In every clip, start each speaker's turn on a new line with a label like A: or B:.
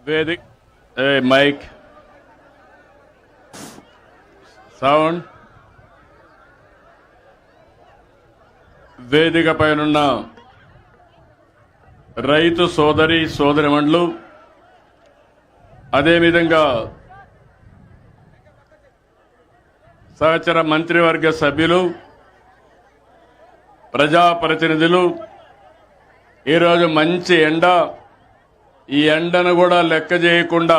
A: వేదిక mic sound వేదిక పైనున్న రైతు సోదరి సోదరిమణులు, అదేవిధంగా సహచర మంత్రివర్గ సభ్యులు, ప్రజాప్రతినిధులు, ఈరోజు మంచి ఎండ, ఈ ఎండను కూడా లెక్క చేయకుండా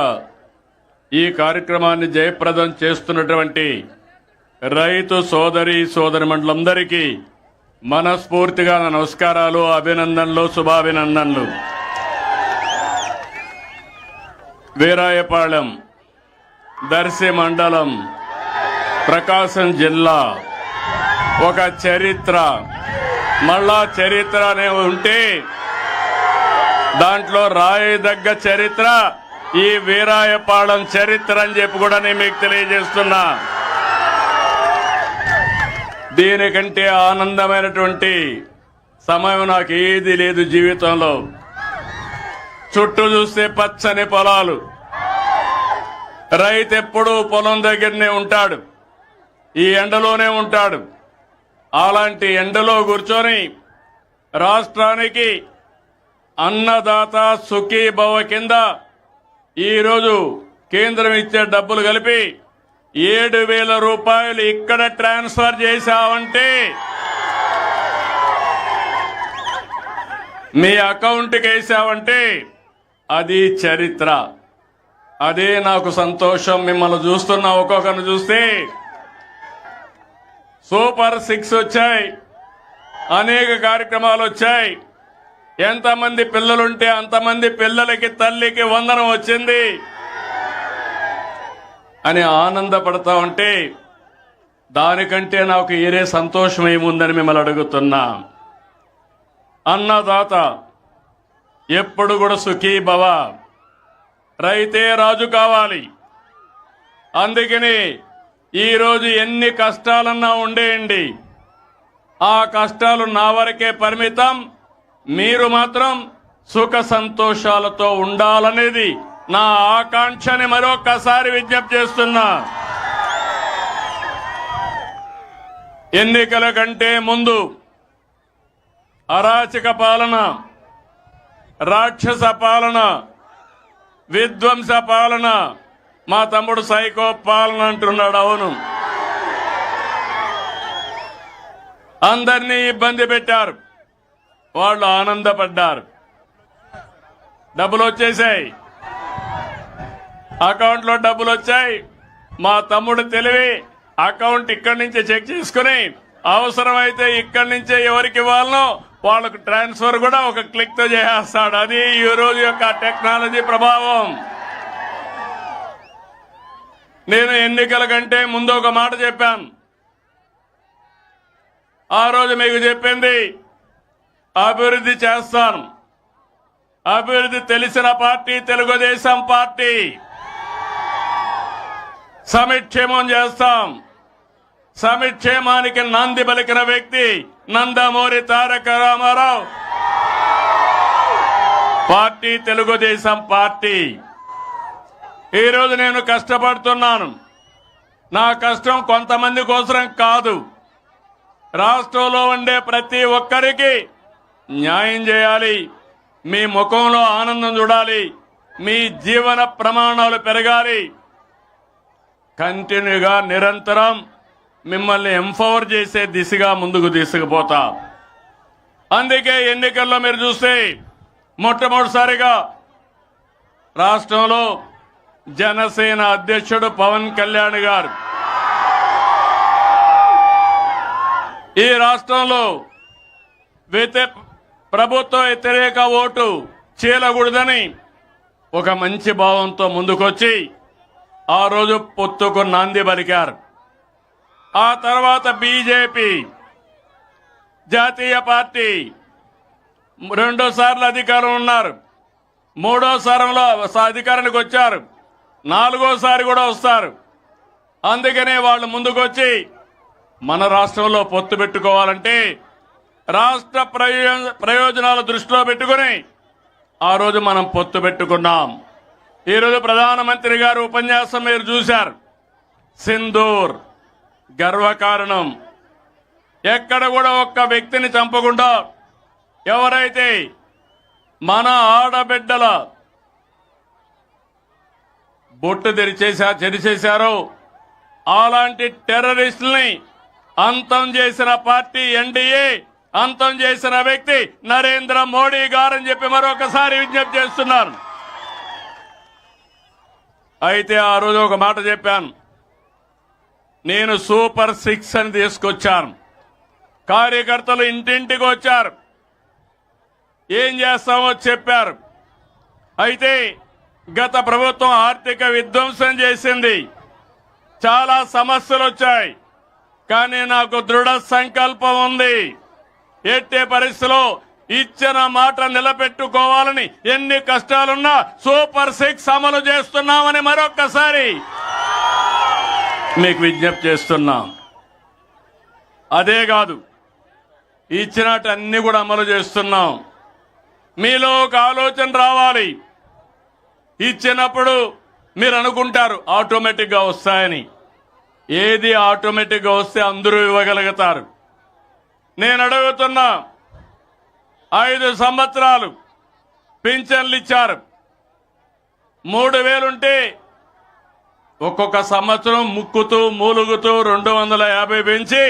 A: ఈ కార్యక్రమాన్ని జయప్రదం చేస్తున్నటువంటి రైతు సోదరి సోదరిమణులందరికీ మనస్ఫూర్తిగా నమస్కారాలు, అభినందనలు, శుభాభినందనలు. వీరాయపాళెం, దర్శి మండలం, ప్రకాశం జిల్లా ఒక చరిత్ర, మళ్ళా చరిత్ర అనే ఉంటే దాంట్లో రాయదగ్గ చరిత్ర ఈ వీరాయపాళెం చరిత్ర అని చెప్పి కూడా నేను మీకు తెలియజేస్తున్నా. దీనికంటే ఆనందమైనటువంటి సమయం నాకు ఏది లేదు జీవితంలో. చుట్టూ చూస్తే పచ్చని పొలాలు, రైతు ఎప్పుడూ పొలం దగ్గరనే ఉంటాడు, ఈ ఎండలోనే ఉంటాడు. అలాంటి ఎండలో కూర్చొని రాష్ట్రానికి అన్నదాత సుఖీభవ కింద ఈరోజు కేంద్రం ఇచ్చే డబ్బులు కలిపి 7,000 రూపాయలు ఇక్కడ ట్రాన్స్ఫర్ చేశామంటే మీ అకౌంట్కి వేసామంటే అది చరిత్ర. అదే నాకు సంతోషం. మిమ్మల్ని చూస్తున్నా, ఒక్కొక్కరిని చూస్తే సూపర్ 6 వచ్చాయి, అనేక కార్యక్రమాలు వచ్చాయి. ఎంతమంది పిల్లలుంటే అంతమంది పిల్లలకి తల్లికి వందనం వచ్చింది అని ఆనందపడతా ఉంటే దానికంటే నాకు ఏరే సంతోషం ఏముందని మిమ్మల్ని అడుగుతున్నా. అన్నదాత ఎప్పుడు కూడా సుఖీభవ, రైతే రాజు కావాలి. అందుకని ఈరోజు ఎన్ని కష్టాలన్నా ఉండేయండి, ఆ కష్టాలు నా వరకే పరిమితం. మీరు మాత్రం సుఖ సంతోషాలతో ఉండాలనేది నా ఆకాంక్షని మరొకసారి విజ్ఞప్తి చేస్తున్నా. ఎన్నికల కంటే ముందు అరాచక పాలన, రాక్షస పాలన, విధ్వంస పాలన, మా తమ్ముడు సైకో పాలన అంటున్నాడు. అవును, అందరినీ ఇబ్బంది పెట్టారు, వాళ్ళు ఆనందపడ్డారు. డబ్బులు వచ్చేసాయి, అకౌంట్లో డబ్బులు వచ్చాయి. మా తమ్ముడు తెలివి అకౌంట్ ఇక్కడి నుంచే చెక్ చేసుకుని అవసరమైతే ఇక్కడి నుంచే ఎవరికి ఇవ్వాలనో వాళ్ళకు ట్రాన్స్ఫర్ కూడా ఒక క్లిక్ తో చేసేస్తాడు. అది ఈ రోజు యొక్క టెక్నాలజీ ప్రభావం. నేను ఎన్నికల కంటే ముందు ఒక మాట చెప్పాను. ఆ రోజు మీకు చెప్పింది అభివృద్ధి చేస్తాను. అభివృద్ధి తెలిసిన పార్టీ తెలుగుదేశం పార్టీ. సమిక్షేమం చేస్తాం. సమిక్షేమానికి నాంది పలికిన వ్యక్తి నందమూరి తారక రామారావు. Party Telugu Desam party. ఈరోజు నేను కష్టపడుతున్నాను. నా కష్టం కొంతమంది కోసం కాదు, రాష్ట్రంలో ఉండే ప్రతి ఒక్కరికి న్యాయం చేయాలి. మీ ముఖంలో ఆనందం చూడాలి, మీ జీవన ప్రమాణాలు పెరగాలి. కంటిన్యూగా నిరంతరం మిమ్మల్ని ఎంపవర్ చేసే దిశగా ముందుకు తీసుకుపోతా. అందుకే ఎన్నికల్లో మీరు చూస్తే మొట్టమొదటిసారిగా రాష్ట్రంలో జనసేన అధ్యక్షుడు పవన్ కళ్యాణ్ గారు ఈ రాష్ట్రంలో ప్రభుత్వ వ్యతిరేక ఓటు చీలకూడదని ఒక మంచి భావంతో ముందుకొచ్చి ఆ రోజు పొత్తుకు నాంది పలికారు. ఆ తర్వాత బీజేపీ జాతీయ పార్టీ 2 సార్లు అధికారం ఉన్నారు, 3వ సారంలో అధికారానికి వచ్చారు, 4వసారి కూడా వస్తారు. అందుకనే వాళ్ళు ముందుకొచ్చి మన రాష్ట్రంలో పొత్తు పెట్టుకోవాలంటే రాష్ట్ర ప్రయోజనాల దృష్టిలో పెట్టుకుని ఆ రోజు మనం పొత్తు పెట్టుకున్నాం. ఈరోజు ప్రధానమంత్రి గారు ఉపన్యాసం మీరు చూశారు. సింధూర్ గర్వకారణం. ఎక్కడ కూడా ఒక్క వ్యక్తిని చంపకుండా ఎవరైతే మన ఆడబిడ్డల బొట్టు చెరిచేశారో అలాంటి టెర్రరిస్టుల్ని అంతం చేసిన పార్టీ ఎన్డీఏ, అంతం చేసిన వ్యక్తి నరేంద్ర మోడీ గారని చెప్పి మరొకసారి విజ్ఞప్తి చేస్తున్నాను. అయితే ఆ రోజు ఒక మాట చెప్పాను, నేను సూపర్ 6 అని తీసుకొచ్చాను. కార్యకర్తలు ఇంటింటికి వచ్చారు, ఏం చేస్తామో చెప్పారు. అయితే గత ప్రభుత్వం ఆర్థిక విధ్వంసం చేసింది, చాలా సమస్యలు వచ్చాయి. కానీ నాకు దృఢ సంకల్పం ఉంది, ఎట్టి పరిస్థితిలో ఇచ్చిన మాట నిలబెట్టుకోవాలని ఎన్ని కష్టాలున్నా సూపర్ 6 అమలు చేస్తున్నామని మరొక్కసారి మీకు విజ్ఞప్తి చేస్తున్నాం. అదే కాదు, ఇచ్చినట్టు అన్ని కూడా అమలు చేస్తున్నాం. మీలో ఒక ఆలోచన రావాలి. ఇచ్చినప్పుడు మీరు అనుకుంటారు ఆటోమేటిక్గా వస్తాయని. ఏది ఆటోమేటిక్గా వస్తే అందరూ ఇవ్వగలుగుతారు. నేను అడుగుతున్నా, 5 సంవత్సరాలు పింఛన్లు ఇచ్చారు. 3,000 ఉంటే ఒక్కొక్క సంవత్సరం ముక్కుతూ మూలుగుతూ 250 పెంచి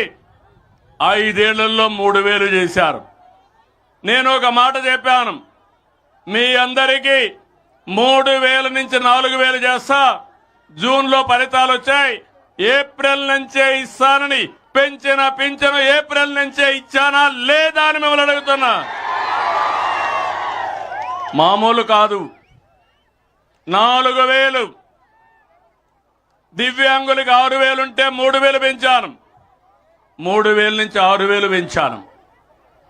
A: 5 ఏళ్లలో 3,000 చేశారు. నేను ఒక మాట చెప్పాను, మీ అందరికీ 3,000 నుంచి 4,000 చేస్తా. జూన్లో ఫలితాలు వచ్చాయి, ఏప్రిల్ నుంచే ఇస్తానని పెంచిన పింఛను ఏప్రిల్ నుంచే ఇచ్చానా లేదా అని మిమ్మల్ని అడుగుతున్నా. మామూలు కాదు. 4,000 దివ్యాంగులకు 6,000 ఉంటే 3,000 పెంచాను. 3,000 నుంచి 6,000 పెంచాను,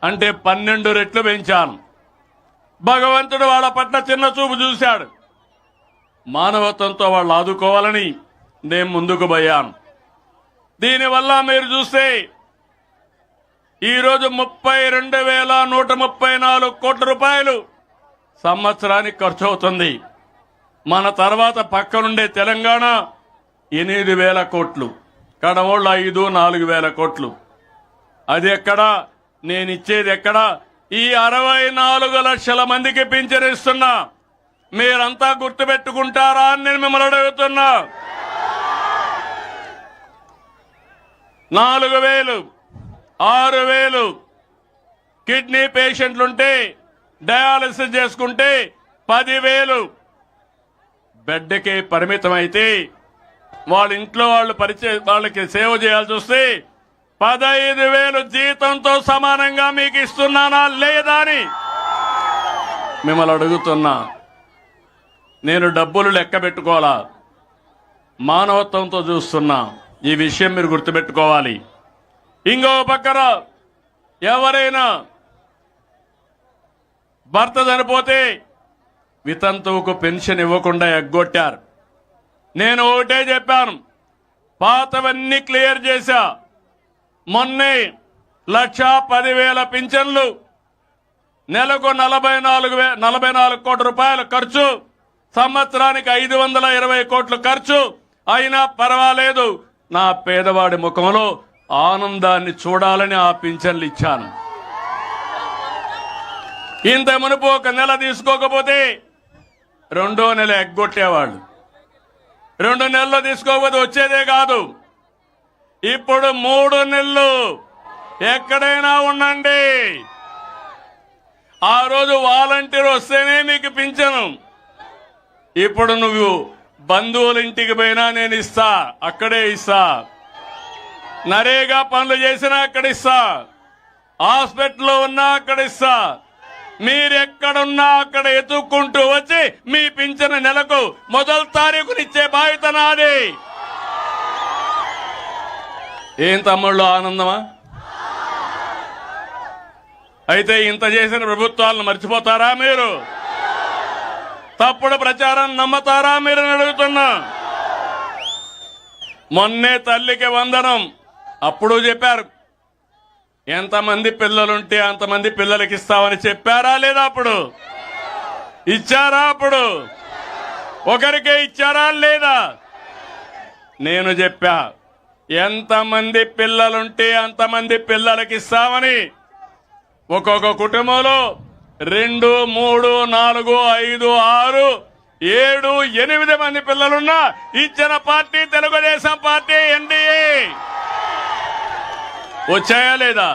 A: అంటే 12 రెట్లు పెంచాను. భగవంతుడు వాళ్ళ పట్ల చిన్న చూపు చూశాడు. మానవత్వంతో వాళ్ళు ఆదుకోవాలని నేను ముందుకు పోయాను. దీనివల్ల మీరు చూస్తే ఈరోజు 32,134 కోట్ల రూపాయలు సంవత్సరానికి ఖర్చు అవుతుంది. మన తర్వాత పక్కనుండే తెలంగాణ 8,000 కోట్లు, కడవోళ్ళు 4,000 కోట్లు. అది ఎక్కడా, నేను ఇచ్చేది ఎక్కడా? ఈ 64 లక్షల మందికి పింఛను ఇస్తున్నా. మీరంతా గుర్తుపెట్టుకుంటారా అని నేను మిమ్మల్ని అడుగుతున్నా. 4,000, 6,000 కిడ్నీ పేషెంట్లుంటే డయాలసిస్ చేసుకుంటే 10,000 బెడ్కి పరిమితం అయితే వాళ్ళ ఇంట్లో వాళ్ళకి సేవ చేయాల్సి వస్తే 15,000 జీతంతో సమానంగా మీకు ఇస్తున్నానా లేదా అని మిమ్మల్ని అడుగుతున్నా. నేను డబ్బులు లెక్క పెట్టుకోవాలా, మానవత్వంతో చూస్తున్నా. ఈ విషయం మీరు గుర్తుపెట్టుకోవాలి. ఇంకో పక్కన ఎవరైనా భర్త చనిపోతే వితంతువుకు పెన్షన్ ఇవ్వకుండా ఎగ్గొట్టారు. నేను ఒకటే చెప్పాను, పాతవన్నీ క్లియర్ చేశా. మొన్నే 1,10,000 పింఛన్లు, నెలకు 44 కోట్ల రూపాయల ఖర్చు, సంవత్సరానికి 520 కోట్లు ఖర్చు. అయినా పర్వాలేదు, నా పేదవాడి ముఖంలో ఆనందాన్ని చూడాలని ఆ పింఛన్లు ఇచ్చాను. ఇంత మునుపు ఒక నెల తీసుకోకపోతే 2వ నెల ఎగ్గొట్టేవాళ్ళు. 2 నెలలు తీసుకోకపోతే వచ్చేదే కాదు. ఇప్పుడు 3 నెలలు ఎక్కడైనా ఉండండి. ఆ రోజు వాలంటీర్ వస్తేనే మీకు పింఛను. ఇప్పుడు నువ్వు బంధువుల ఇంటికి పోయినా నేను ఇస్తా, అక్కడే ఇస్తా. నరేగా పనులు చేసినా అక్కడ ఇస్తా, హాస్పిటల్లో ఉన్నా అక్కడ ఇస్తా. మీరెక్కడున్నా అక్కడ ఎత్తుక్కుంటూ వచ్చి మీ పింఛను నెలకు 1వ తారీఖునిచ్చే బాధ్యత నాది. ఏం తమ్ముళ్ళు ఆనందమా? అయితే ఇంత చేసిన ప్రభుత్వాలను మర్చిపోతారా మీరు? తప్పుడు ప్రచారం నమ్మతారా మీరు అడుగుతున్నా. మొన్నే తల్లికి వందనం అప్పుడు చెప్పారు, ఎంతమంది పిల్లలుంటే అంతమంది పిల్లలకి ఇస్తామని చెప్పారా లేదా? అప్పుడు ఇచ్చారా? అప్పుడు ఒకరికే ఇచ్చారా లేదా? నేను చెప్పా ఎంతమంది పిల్లలుంటే అంతమంది పిల్లలకి ఇస్తామని. ఒక్కొక్క కుటుంబంలో 2, 3, 4, 5, 6, 7, 8 మంది పిల్లలున్నా ఇచ్చిన పార్టీ తెలుగుదేశం పార్టీ, ఎన్డీఏ. వచ్చాయా లేదా?